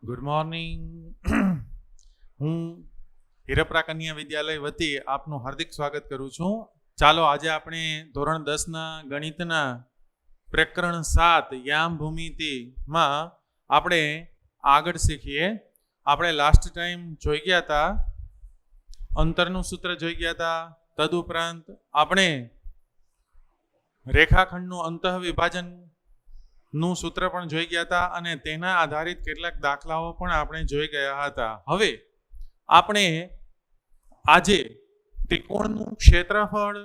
Good morning. હું હિરપરા કન્યા વિદ્યાલય વતી આપનું હાર્દિક સ્વાગત કરું છું. ચાલો આજે આપણે ધોરણ 10ના ગણિતના પ્રકરણ 7 યામ ભૂમિતિમાં આપણે આગળ શીખીએ. આપણે લાસ્ટ ટાઈમ જોઈ ગયા હતા અંતરનું સૂત્ર જોઈ ગયા હતા. તદુપરાંત આપણે રેખાખંડનું અંતઃવિભાજન નું સૂત્ર પણ જોઈ ગયા હતા અને તેના આધારિત કેટલાક દાખલાઓ પણ આપણે જોઈ ગયા હતા. હવે આપણે આજે ત્રિકોણનું ક્ષેત્રફળ,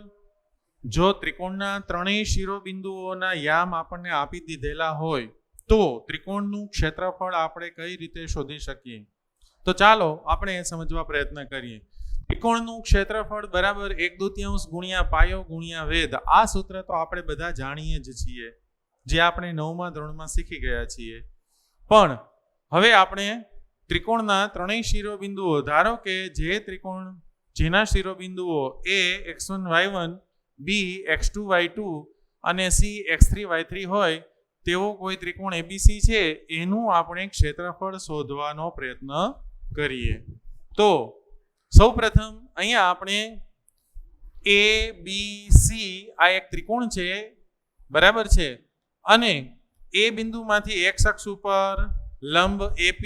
જો ત્રિકોણના ત્રણેય શિરોબિંદુઓના યામ આપણને આપી દીધેલા હોય તો ત્રિકોણનું ક્ષેત્રફળ આપણે કઈ રીતે શોધી શકીએ. તો ચાલો આપણે એ સમજવા પ્રયત્ન કરીએ. ત્રિકોણનું ક્ષેત્રફળ બરાબર 1/2 ગુણ્યા પાયો ગુણ્યા વેધ. આ સૂત્ર તો આપણે બધા જાણીએ જ છીએ, જે આપણે 9મા ધોરણમાં શીખી ગયા છીએ. પણ હવે આપણે ત્રિકોણના ત્રણેય શિરોબિંદુઓ, ધારો કે જે ત્રિકોણ જેના શિરોબિંદુઓ a x1 y1, b x2 y2 અને c x3 y3 હોય તેવો કોઈ ત્રિકોણ abc છે, એનું આપણે ક્ષેત્રફળ શોધવાનો પ્રયત્ન કરીએ. તો સૌપ્રથમ અહીંયા આપણે abc આ એક ત્રિકોણ છે, બરાબર છે, અને એ બિંદુમાંથી x અક્ષ ઉપર લંબ AP,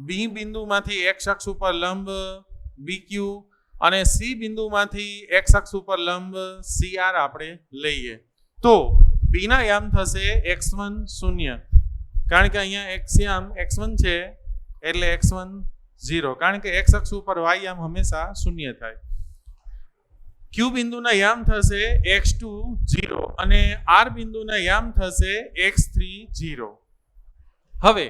બી બિંદુમાંથી x અક્ષ ઉપર લંબ BQ અને સી બિંદુમાંથી x અક્ષ ઉપર લંબ CR આપણે લઈએ. તો B ના યામ થશે x1 0, કારણ કે અહીંયા x યામ x1 છે એટલે x1 0, કારણ કે x અક્ષ ઉપર y યામ હંમેશા 0 થાય. Q બિંદુના યામ થશે x2 0 અને R બિંદુના યામ થશે x3 0. હવે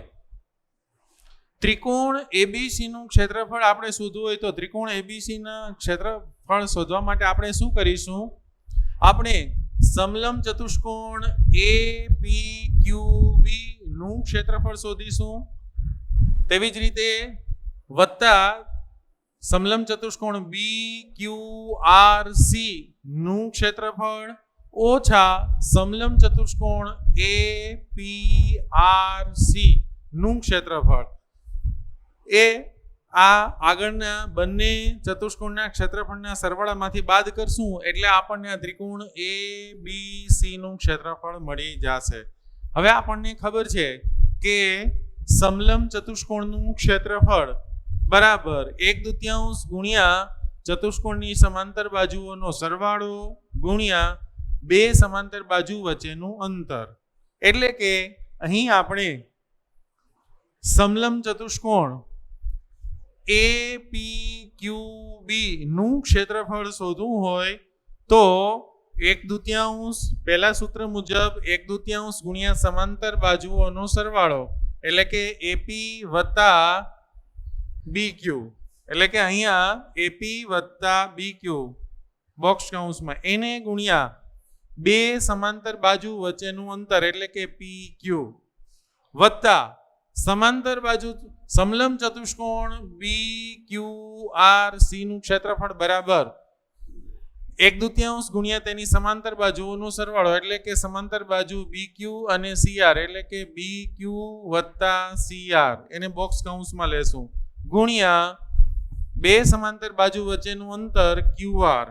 ત્રિકોણ ABC નું ક્ષેત્રફળ આપણે શોધવું હોય તો ત્રિકોણ ABC ના ક્ષેત્રફળ શોધવા માટે આપણે શું કરીશું? આપણે સમલંબ ચતુષ્કોણ APQB નું ક્ષેત્રફળ શોધીશું. તેવી જ રીતે વત્તા સમલંબ ચતુષ્કોણ BQRC નું ક્ષેત્રફળ ઓછા સમલંબ ચતુષ્કોણ APRC નું ક્ષેત્રફળ. એ આ આગળના બંને ચતુષ્કોણના ક્ષેત્રફળના સરવાળામાંથી બાદ કરશું એટલે આપણને આ ત્રિકોણ ABC નું ક્ષેત્રફળ મળી જશે. હવે આપણને ખબર છે કે સમલંબ ચતુષ્કોણનું ક્ષેત્રફળ બરાબર 1/2 ગુણ્યા ચતુષ્કોણની સમાંતર બાજુઓનો સરવાળો ગુણ્યા બે સમાંતર બાજુ વચ્ચેનું અંતર. એટલે કે અહીં આપણે સમલંબ ચતુષ્કોણ APQB નું ક્ષેત્રફળ શોધવું હોય તો 1/2 પહેલા સૂત્ર મુજબ 1/2 ગુણ્યા સમાંતર બાજુઓનો સરવાળો, એટલે કે AP વત્તા BQ, એટલે કે અહીંયા AP વત્તા BQ બોક્સ કૌંસમાં એને ગુણ્યા બે સમાંતર બાજુ વચ્ચેનું અંતર, એટલે કે PQ વત્તા સમાંતર બાજુ સમલંબ ચતુષ્કોણ BQRC નું ક્ષેત્રફળ બરાબર 1/2 ગુણ્યા તેની સમાંતર બાજુઓનો સરવાળો, એટલે કે સમાંતર બાજુ BQ અને CR, એટલે કે BQ વત્તા CR એને બોક્સ કૌંસમાં લેશું, ગુણ્યા બે સમાંતર બાજુ વચ્ચેનું અંતર QR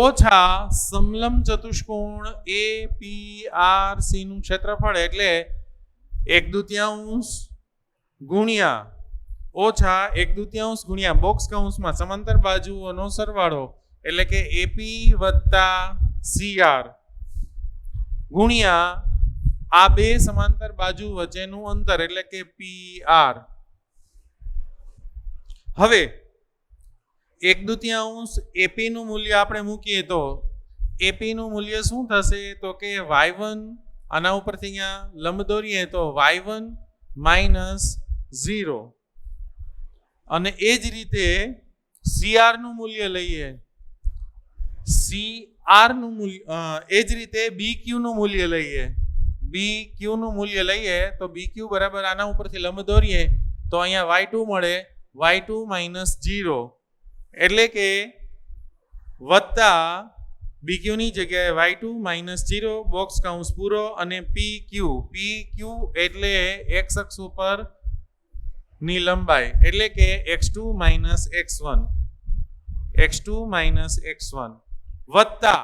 ઓછા સમલંબ ચતુષ્કોણ APRC નું ક્ષેત્રફળ, એટલે 1/2 ગુણ્યા ઓછા 1/2 ગુણ્યા બોક્સ કૌંસમાં સમાંતર બાજુઓનો સરવાળો, એટલે કે AP વત્તા CR ગુણ્યા આ બે સમાંતર બાજુ વચ્ચેનું અંતર, એટલે કે PR. હવે 1/2 AP નું મૂલ્ય આપણે મૂકીએ તો AP નું મૂલ્ય શું થશે? તો કે y1, આના ઉપરથી અહીંયા લંબ દોરીએ તો y1 -0, અને એ જ રીતે CR નું મૂલ્ય લઈએ, CR નું મૂલ્ય એ જ રીતે BQ નું મૂલ્ય લઈએ, BQ નું મૂલ્ય લઈએ તો BQ બરાબર આના ઉપરથી લંબ દોરીએ તો અહીંયા y2 મળે, y2 -0, એટલે કે વત્તા BQ ની જગ્યાએ y2 -0 બોક્સ કૌંસ પૂરો અને PQ એટલે x અક્ષ ઉપર ની લંબાઈ એટલે કે x2 માઇનસ x1 વત્તા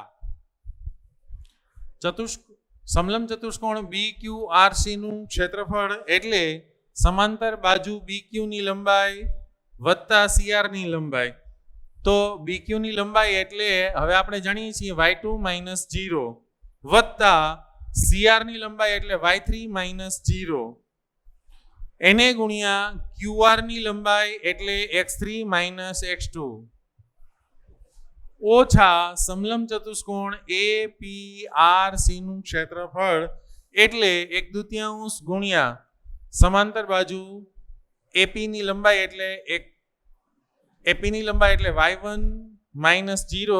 સમલંબ ચતુષ્કોણ BQRC નું ક્ષેત્રફળ એટલે સમાંતર બાજુ BQ ની લંબાઈ વત્તા CR ની લંબાઈ. તો BQ ની લંબાઈ એટલે હવે આપણે જાણીએ છીએ y2 માઇનસ 0 વત્તા CR ની લંબાઈ એટલે y3 માઇનસ 0 એને ગુણ્યા QR ની લંબાઈ એટલે x3 માઇનસ x2 ઓછા સમલંબ ચતુષ્કોણ APRC નું ક્ષેત્રફળ એટલે 1/2 ગુણ્યા સમાંતર બાજુ AP ની લંબાઈ એટલે y1 માઇનસ 0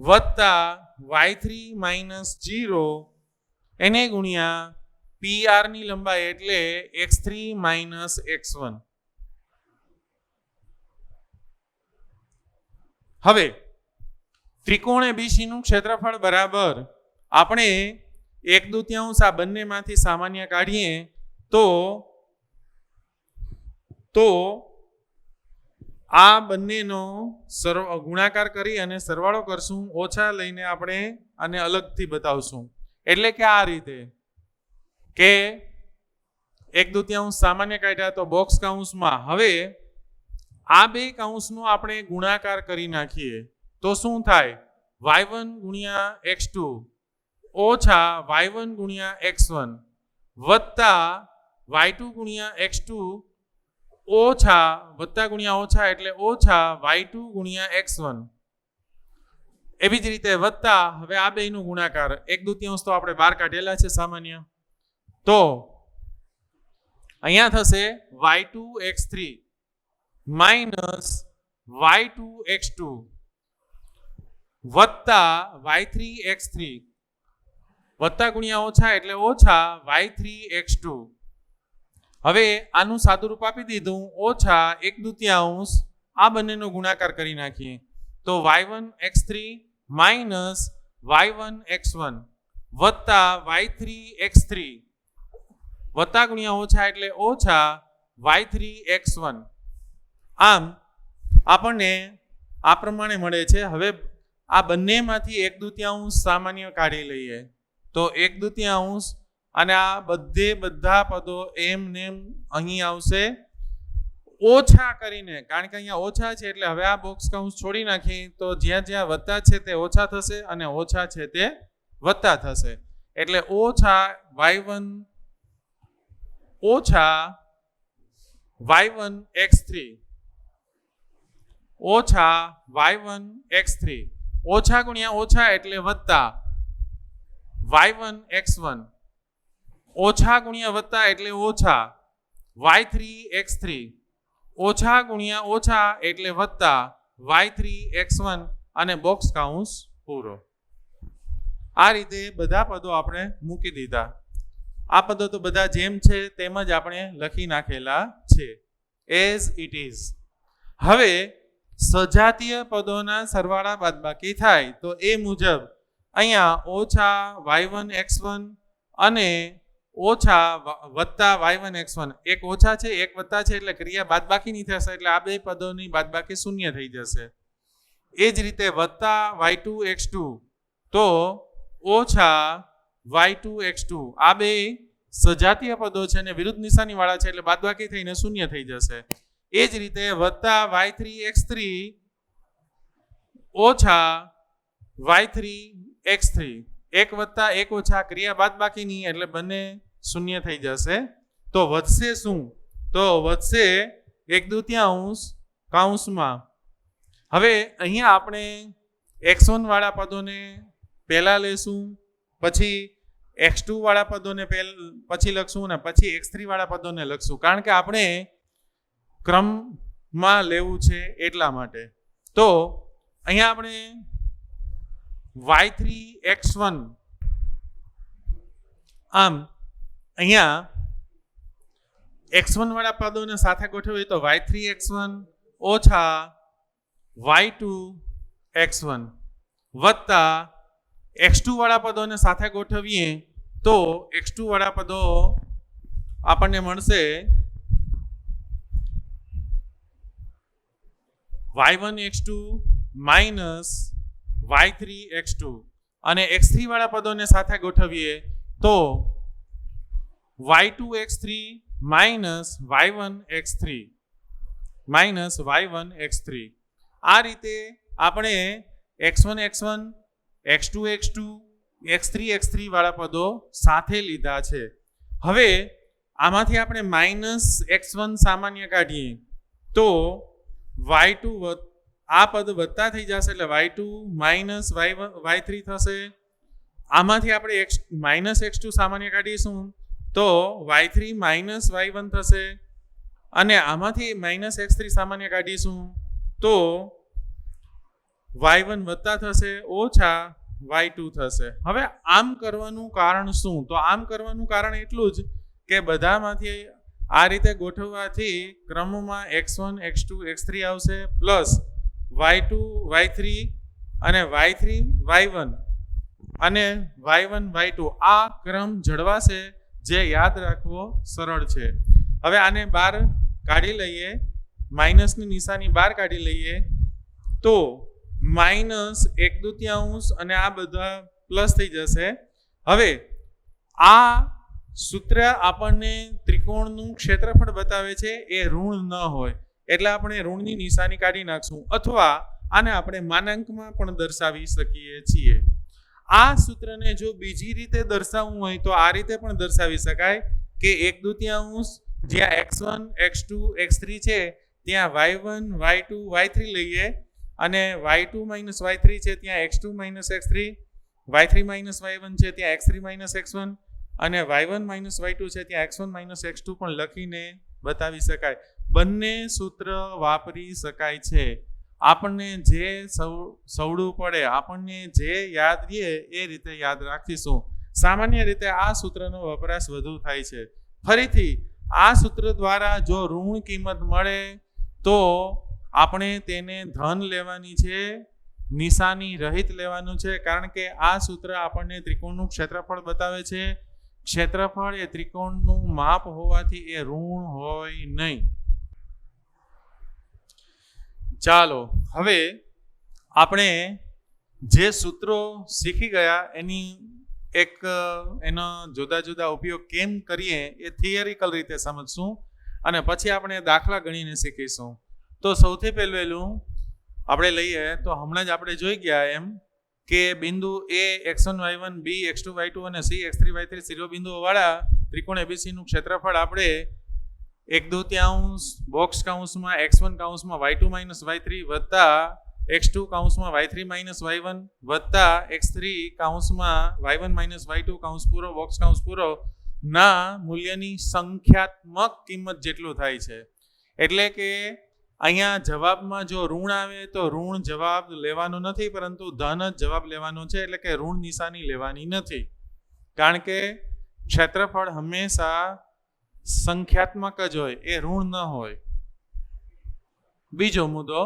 વત્તા y3 માઇનસ 0 એને ગુણ્યા PR ની લંબાઈ એટલે x3 માઇનસ x1. હવે ત્રિકોણ ABC નું ક્ષેત્રફળ બરાબર આપણે 1/2 આ બંનેમાંથી સામાન્ય કાઢીએ તો આ બંનેનો ગુણાકાર કરી અને સરવાળો કરશું, ઓછા લઈને આપણે આને અલગથી બતાવશું. એટલે કે આ રીતે કે 1/2 સામાન્ય કાઢ્યા તો બોક્સ કૌંસમાં હવે આ બે કૌંસનો આપણે ગુણાકાર કરી નાખીએ તો શું થાય? y1 ગુણ્યા x2 ઓછા y1 ગુણ્યા x1 વત્તા y2 ગુણ્યા x2 ઓછા વત્તા ગુણ્યા ઓછા એટલે ઓછા y2 ગુણ્યા x1. એવી જ રીતે વત્તા હવે આ બેનો ગુણાકાર 1/2 તો આપણે બહાર કાઢેલા છે સામાન્ય, તો અહીંયા થશે y2 x3 minus y2 x2 વત્તા y3 x3 વત્તા ગુણ્યા ઓછા એટલે ઓછા y3 x2. હવે આનું સાદું રૂપ આપી દીધું, ઓછા 1/2 આ બંનેનો ગુણાકાર કરી નાખીએ તો y1 x3 minus y1 x1 વત્તા y3 x3 વત્તા ગુણ્યા ઓછા એટલે ઓછા y3 x1. આમ આપણને આ પ્રમાણે મળે છે. હવે આ બંનેમાંથી 1/2 સામાન્ય કાઢી લઈએ તો 1/2 અને આ બધા પદો એમ નેમ અહીં આવશે ઓછા કરીને, કારણ કે અહીંયા ઓછા છે એટલે હવે આ બોક્સ કૌંસ છોડી નાખી તો જ્યાં જ્યાં વત્તા છે તે ઓછા થશે અને ઓછા છે તે વત્તા થશે. એટલે ઓછા y1 x3 ઓછા y1 x3 ઓછા ગુણ્યા ઓછા એટલે વત્તા y1 x1 ઓછા ગુણ્યા વત્તા એટલે ઓછા y3 x3 ઓછા ગુણ્યા ઓછા એટલે વત્તા y3 x1 અને બોક્સ કૌંસ પૂરો. આ રીતે બધા પદો આપણે મૂકી દીધા. આ પદો તો બધા જેમ છે તેમ જ આપણે લખી નાખેલા છે એઝ ઇટ ઇઝ. હવે સજાતીય પદોના સરવાળા બાદબાકી થાય તો એ મુજબ અહીંયા ઓછા y1 x1 અને ઓછા વત્તા y1 x1, એક ઓછા છે એક વત્તા છે એટલે ક્રિયા બાદબાકી નહીં થશે એટલે આ બે પદોની બાદબાકી શૂન્ય થઈ જશે. એ જ રીતે વત્તા y2 x2 તો ઓછા y2 x2 આ બે સજાતીય પદો છે અને વિરુદ્ધ નિશાની વાળા છે એટલે બાદબાકી થઈને શૂન્ય થઈ જશે. એ જ રીતે વત્તા y3 x3 ઓછા y3 x3, એક વત્તા એક ઓછા ક્રિયા બાદબાકીની એટલે બંને શૂન્ય થઈ જશે. તો વધશે શું? તો વધશે 1/2 કૌંસમાં. હવે અહીંયા આપણે x1 વાળા પદોને પહેલા લેશું, પછી x2 વાળા પદોને પછી લખશું ને પછી x3 વાળા પદોને લખશું, કારણ કે આપણે ક્રમમાં લેવું છે એટલા માટે. તો અહીંયા આપણે y3 x1 આમ અહીંયા x1 વાળા પદોને સાથે ગોઠવીએ તો y3 x1 ઓછા y2 x1 વત્તા x2 વાળા પદોને સાથે ગોઠવીએ તો x2 વાળા પદો આપણને મળશે y1x2 માઇનસ y3x2 અને x3 વાળા પદોને સાથે ગોઠવીએ તો y2x3 minus y1x3 minus y1x3. આ રીતે આપણે x1 x1 x2 x2 x3 x3 વાળા પદો સાથે લીધા છે. હવે આમાંથી આપણે માઇનસ x1 સામાન્ય કાઢીએ તો y2 આ પદ વધતા થઈ જશે એટલે y2 માઇનસ y3 થશે. આમાંથી આપણે માઇનસ x2 સામાન્ય કાઢીશું તો y3 માઇનસ y1 થશે અને આમાંથી માઇનસ x3 સામાન્ય કાઢીશું તો y1 વધતા થશે ઓછા y2 થશે. હવે આમ કરવાનું કારણ શું? તો આમ કરવાનું કારણ એટલું જ કે બધામાંથી આ રીતે ગોઠવવાથી ક્રમમાં x1 x2 x3 આવશે પ્લસ y2 y3 અને y3 y1 અને y1 y2 આ ક્રમ જળવાશે જે યાદ રાખવો સરળ છે. હવે આને બહાર કાઢી લઈએ, માઇનસની નિશાની બહાર કાઢી લઈએ તો -1/2 અને આ બધા પ્લસ થઈ જશે. હવે આ સૂત્ર આપણને ત્રિકોણનું ક્ષેત્રફળ બતાવે છે એ ઋણ ન હોય એટલે આપણે ઋણની નિશાની કાઢી નાખશું અથવા આને આપણે માનાંકમાં પણ દર્શાવી શકીએ છીએ. આ સૂત્રને જો બીજી રીતે દર્શાવવું હોય તો આ રીતે પણ દર્શાવી શકાય કે 1/2 જ્યાં x1 x2 x3 છે ત્યાં y1 y2 y3 લઈએ અને y2 માઇનસ y3 છે ત્યાં x2 minus x3 y3 minus y1 છે ત્યાં x3 માઇનસ x1 અને y1 માઇનસ y2 છે ત્યાં x1 માઇનસ x2 પણ લખીને બતાવી શકાય. બંને સૂત્ર વાપરી શકાય છે. આપણને જે સવડું પડે, આપણને જે યાદ રહે એ રીતે યાદ રાખીશું. સામાન્ય રીતે આ સૂત્રનો વપરાશ વધુ થાય છે. ફરીથી આ સૂત્ર દ્વારા જો ઋણ કિંમત મળે તો આપણે તેને ધન લેવાની છે, નિશાની રહિત લેવાનું છે, કારણ કે આ સૂત્ર આપણને ત્રિકોણનું ક્ષેત્રફળ બતાવે છે. ક્ષેત્રફળ એ ત્રિકોણનું માપ હોવાથી એ ઋણ હોય નહીં. ચાલો હવે આપણે જે સૂત્રો શીખી ગયા એનો જુદા જુદા ઉપયોગ કેમ કરીએ એ થિયરિકલ રીતે સમજશું અને પછી આપણે દાખલા ગણીને શીખીશું. તો સૌથી પહેલું આપણે લઈએ તો હમણાં જ આપણે જોઈ ગયા એમ કે બિંદુ A x1 y1 B x2 y2 અને C x3 y3 શિરોબિંદુઓ વાળા ત્રિકોણ ABC નું ક્ષેત્રફળ આપણે 1/2 બોક્સ કૌંસમાં x1 કૌંસમાં y2 માઇનસ y3 વત્તા x2 કૌંસમાં y3 માઇનસ y1 વત્તા x3 કૌંસમાં y1 માઇનસ y2 કૌંસ પૂરો બોક્સ કૌંસ પૂરો ના મૂલ્યની સંખ્યાત્મક કિંમત જેટલું થાય છે. એટલે કે અહીંયા જવાબમાં જો ઋણ આવે તો ઋણ જવાબ લેવાનો નથી પરંતુ ધન જ જવાબ લેવાનો છે. એટલે કે ઋણ નિશાની લેવાની નથી કારણ કે ક્ષેત્રફળ હંમેશા સંખ્યાત્મક જ હોય, એ ઋણ ન હોય. બીજો મુદ્દો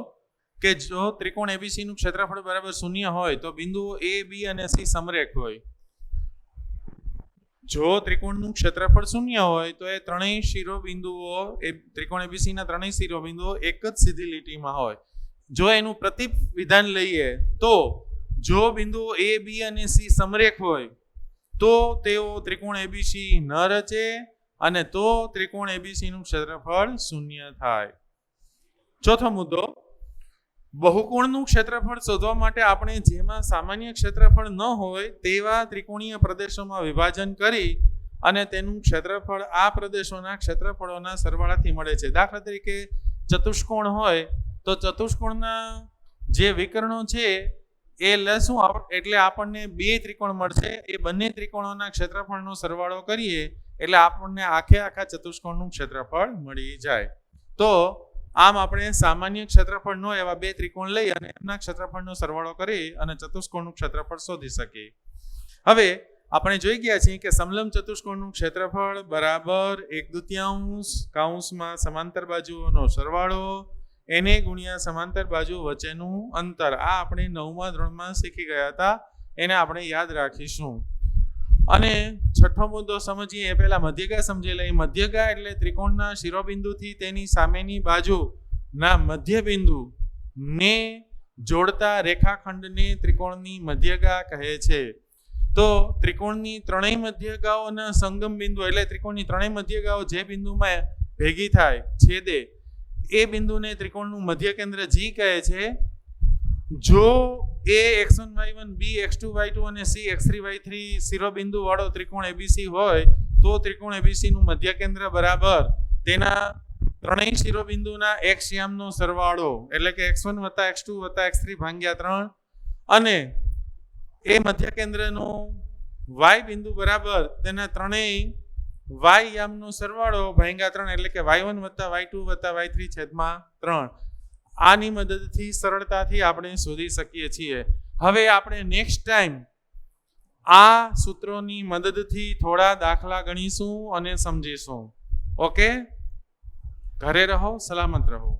કે જો ત્રિકોણ ABC નું ક્ષેત્રફળ બરાબર 0 હોય તો બિંદુઓ A, B અને C સમરેખ હોય. જો ત્રિકોણનું ક્ષેત્રફળ 0 હોય તો એ ત્રણેય શિરોબિંદુઓ એ ત્રિકોણ ABC ના ત્રણેય શિરોબિંદુઓ એક જ સીધી લીટીમાં હોય. જો એનું પ્રતિપ વિધાન લઈએ તો જો બિંદુઓ A, B અને C સમરેખ હોય તો તેઓ ત્રિકોણ ABC ન રચે અને તો ત્રિકોણ ABC નું ક્ષેત્રફળ 0 થાય. ચોથો મુદ્દો, બહુકોણનું ક્ષેત્રફળ શોધવા માટે આપણે જેમાં સામાન્ય ક્ષેત્રફળ ન હોય તેવા ત્રિકોણીય પ્રદેશોમાં વિભાજન કરી અને તેનું ક્ષેત્રફળ આ પ્રદેશોના ક્ષેત્રફળોના સરવાળાથી મળે છે. દાખલા તરીકે ચતુષ્કોણ હોય તો ચતુષ્કોણના જે વિકર્ણો છે એ લેશું એટલે આપણને બે ત્રિકોણ મળશે. એ બંને ત્રિકોણોના ક્ષેત્રફળનો સરવાળો કરીએ એટલે આપણને આખા ચતુષ્કોણનું ક્ષેત્રફળ મળી જાય. તો આમ આપણે સામાન્ય ક્ષેત્રફળ નો એવા બે ત્રિકોણ લઈ અને એમના ક્ષેત્રફળનો સરવાળો કરી અને ચતુષ્કોણનું ક્ષેત્રફળ શોધી શકીએ. હવે આપણે જોઈ ગયા છીએ કે સમલંબ ચતુષ્કોણનું ક્ષેત્રફળ બરાબર 1/2 કૌંસમાં સમાંતર બાજુઓનો સરવાળો એને ગુણ્યા સમાંતર બાજુ વચ્ચેનું અંતર. આ આપણે 9મા ધોરણમાં શીખી ગયા હતા, એને આપણે યાદ રાખીશું. અને છઠ્ઠો મુદ્દો સમજીએ એ પહેલા મધ્યગા સમજી લઈએ. મધ્યગા એટલે ત્રિકોણના શિરોબિંદુથી તેની સામેની બાજુના મધ્યબિંદુ ને જોડતા રેખાખંડને ત્રિકોણની મધ્યગા કહે છે. તો ત્રિકોણની ત્રણેય મધ્યગાઓના સંગમ બિંદુ એટલે ત્રિકોણની ત્રણેય મધ્યગાઓ જે બિંદુમાં ભેગી થાય છેદે એ બિંદુને ત્રિકોણનું મધ્ય કેન્દ્ર જી કહે છે. જો એ x1 y1 b x2 y2 અને c x3 y3 શિરોબિંદુ વાળો ત્રિકોણ એબીસી હોય તો ત્રિકોણ એબીસી નું મધ્ય કેન્દ્ર બરાબર તેના ત્રણેય શિરોબિંદુના x યામનો સરવાળો એટલે કે x1 + x2 + x3 ભાગ્યા 3 અને એ મધ્ય કેન્દ્રનો y બિંદુ બરાબર તેના ત્રણેય y યામનો સરવાળો ભાગ્યા 3 એટલે કે y1 + y2 + y3 છેદમાં 3. આની મદદથી સરળતાથી આપણે શોધી શકીએ છીએ. હવે આપણે નેક્સ્ટ ટાઈમ આ સૂત્રોની મદદથી થોડા દાખલા ગણીશું અને સમજીશું. ઓકે, ઘરે રહો, સલામત રહો.